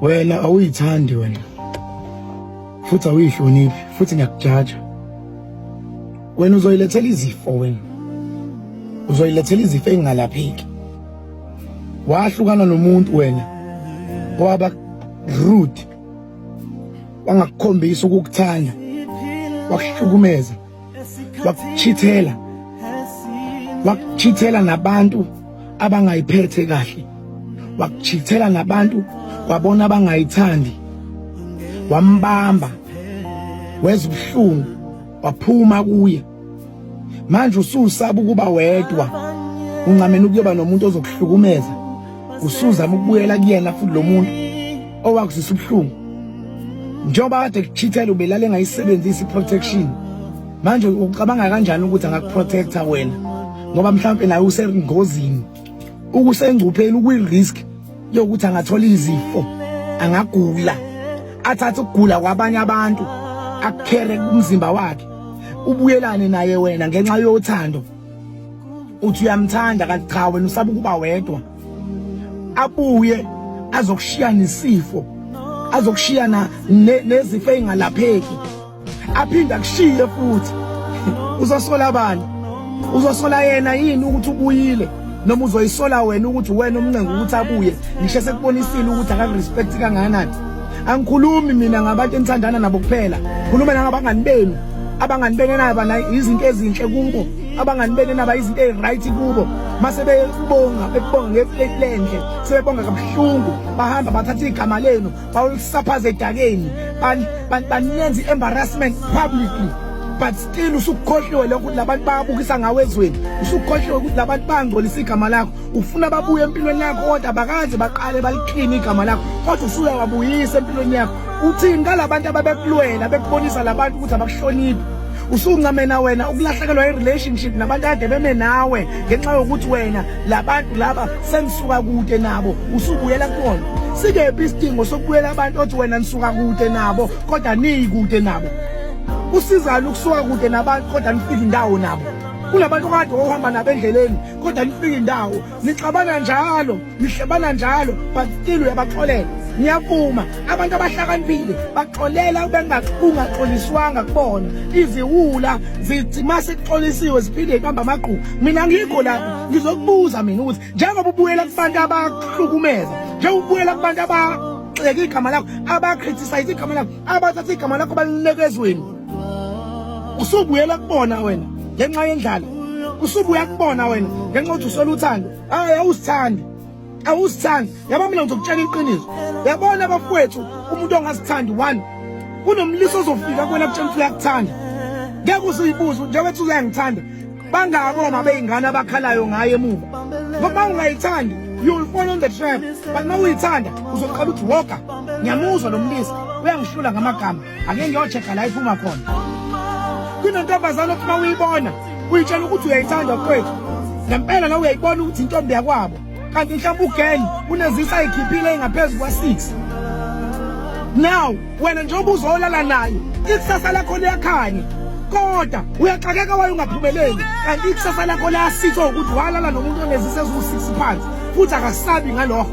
wena awuyithandi wena futhi awuyihloniphi futhi ngiyakujaja wena uzoyilethela izifo wena uzoyilethela izifo engalapheki wahlukana nomuntu wena waba rude wangakukhombisa ukukuthanda wakuhlukumeza wakuchithela nabantu abangayiphethe kahle wakuchithela nabantu wabona abangayithandi wambamba wezibuhlungu waphuma kuye manje ususaba ukuba wedwa uncamena ukuyoba nomuntu ozokuhlukumeza usuzama ukubuyela kuyena futhi lo muntu owakuzisa ubuhlungu njoba kade kuchithela ubelale ngayisebenzisa iprotection manje ucabanga kanjani ukuthi angakuprotecta wena ngoba mhlawumbe naye usengozini ukusengcupheni ukuyirisk yokuthi angathola izifo angagula athathe ukugula kwabanye abantu akukhere kumzimba wakhe ubuyelane naye wena ngenxa yothando uthi uyamthanda kanti cha wena usaba ukuba wedwa abuye azokushiya nesifo azokushiyana nezifo engalapheki aphinda kushiye futhi uzosola abantu uzosola yena yini ukuthi ubuyile noma uzoyisola wena ukuthi wena umncengo ukuthi abuye ngisho sekubonisile ukuthi akarespect kangakanani angikhulumi mina ngabantu enithandana nabo kuphela khuluma nabangani benu abangani benu naba izinto ezinhle kubo abangani benu naba izinto eziright kubo mase bekubonga ngeplate lenhle sebebonga kabuhlungu bahamba bathatha igama lenu bawulisaphaza edakeni banenza embarrassment publicly but still usukukhohliwe lokho labantu bayabukisa ngawezweni usukukhohliwe ukuthi labantu bangcolisa igama lakho ufuna babuye empilweni yakho kodwa bakaze baqale baliclean igama lakho kodwa usuya wabuyisa empilweni yakho uthini ngalabantu ababekulwela bekubonisa labantu ukuthi abakuhloniphi usungamena wena ukulahlekelwa irelationship nabantu ade beme nawe ngenxa yokuthi wena labantu laba senisuka kude nabo usubuyela kubona sikephi isidingo sokubuyela abantu othi wena nisuka kude nabo kodwa niyikude nabo usizana ukusuka kude nabantu kodwa nifike indawo nabo kunabantu kade ohamba nabo endleleni kodwa nifike indawo nixabana njalo nihlebana njalo but still uyabaxolela ngiyavuma abantu abahlakaniphile baxolela bengaxoliswanga kubona iziwula zithi mase kuxolisiwe ziphinde ibamba amaqhubu mina ngikho lapho ngizokubuza mina ukuthi njengoba ubuyela kubantu abahlukumeza njengoba ubuyela kubantu abaxeka igama lakho abacriticize igama lakho abathatha igama lakho balinekezweni usubuyela kubona wena ngenxa yendlala usubuya kubona wena ngenxa ukuthi usola uthando awusithandi yaba mina ngizokutshela iqiniso yabona abafowethu umuntu ongasithandi one kunomliso ozofika kwena kutshela uyakuthanda ngeke usiyibuza njengoba ethi uyangithanda bangako mabeyingane abakhalayo ngaye emuva ngoba ungayithandi you will fall on the trap but now uyithanda uzoqala uthi woka ngiyamuzwa nomlisi uyangihlula ngamagama ake ngiyochecka la iphuma khona kunentombazana othi mawuyibona uyitshela ukuthi uyayithanda kwethu ngempela nawe uyayibona ukuthi intombi yakwabo kanti mhlawumbe ugeni unezisa ayikhiphile engaphezulu kwa6 now wena njengoba uzolala nayo ikusasa lakho liyakhanya kodwa uyaxakeka waye ungaphumeleli kanti ikusasa lakho liyasitha ukuthi walala nomuntu onezisa eziwu6 phansi futhi akasabi ngalokho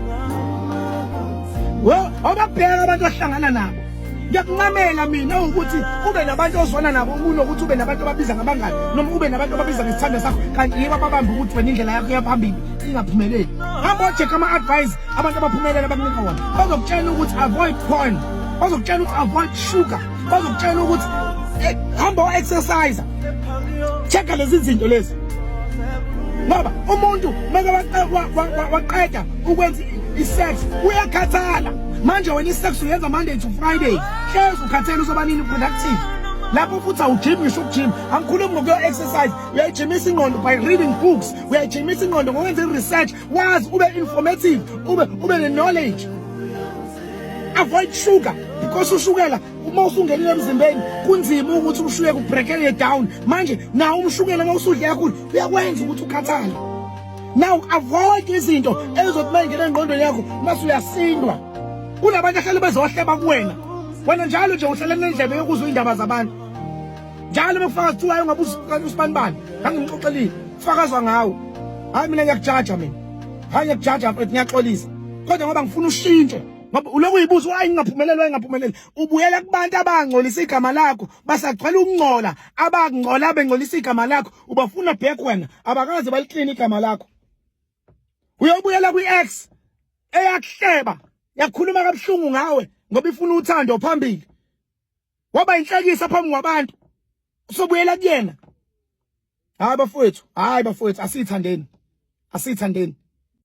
obabheka abantu ohlangana nabo ngiyakunqamela mina ukuthi ube nabantu ozwana nabo kunokuthi ube nabantu ababiza ngabangani noma ube nabantu ababiza ngesithando sakho kanti yibo ababamba ukuthi wena indlela yakho yaphambili ingaphumeleli hamba ucheck ama-advice abantu abaphumelela bakunika wona bazokutshela ukuthi avoid porn bazokutshela ukuthi avoid sugar bazokutshela ukuthi hamba wa-exercise checka lezi zinto lezi ngoba umuntu maka waqeda ukwenza isex uyakhathala manje wena isex uyenza Monday to Friday hlezi ukhathele uzoba nini productive lapho futhi awujim ngisho ukujim angikhulumi ngokuyo-exercise uyayijimisa ingqondo by reading books uyayijimisa ingqondo ngokwenza i-research wazi ube informative ube ne-knowledge avoid sugar because ushukela uma usungenile emzimbeni kunzima ukuthi ushukela ubreakele down manje nawo umshukela uma usudla kakhulu uyakwenza ukuthi ukhathale now avoid izinto ezizothi mayingena engqondweni yakho mase uyasindwa kunabantu ahlale bezohleba kuwena wena njalo nje uhlala nendlebe yokuzwa indaba zabantu njalo bekufaka kuthiwa ungabuza usibanibani ngangimxoxelile fakazwa ngawo hayi mina ngiyakujaja mina hayi ngiyakujaja mfethu ngiyaxolisa kodwa ngoba ngifuna ushintsho, ngoba uloku uyibuza hayi ngingaphumeleli, ubuyela kubantu abangcolisa igama lakho, basagcwala ukungcola, abangcola bengcolisa igama lakho, ubafuna back wena, abakaze baliclean igama lakho. Uyobuyela kwi-ex eyakuhleba, yakhuluma kabuhlungu ngawe ngoba ifuna uthando phambili, waba inhlekisa phambi kwabantu, usobuyela kuyena. Hayi bafowethu, asithandeni.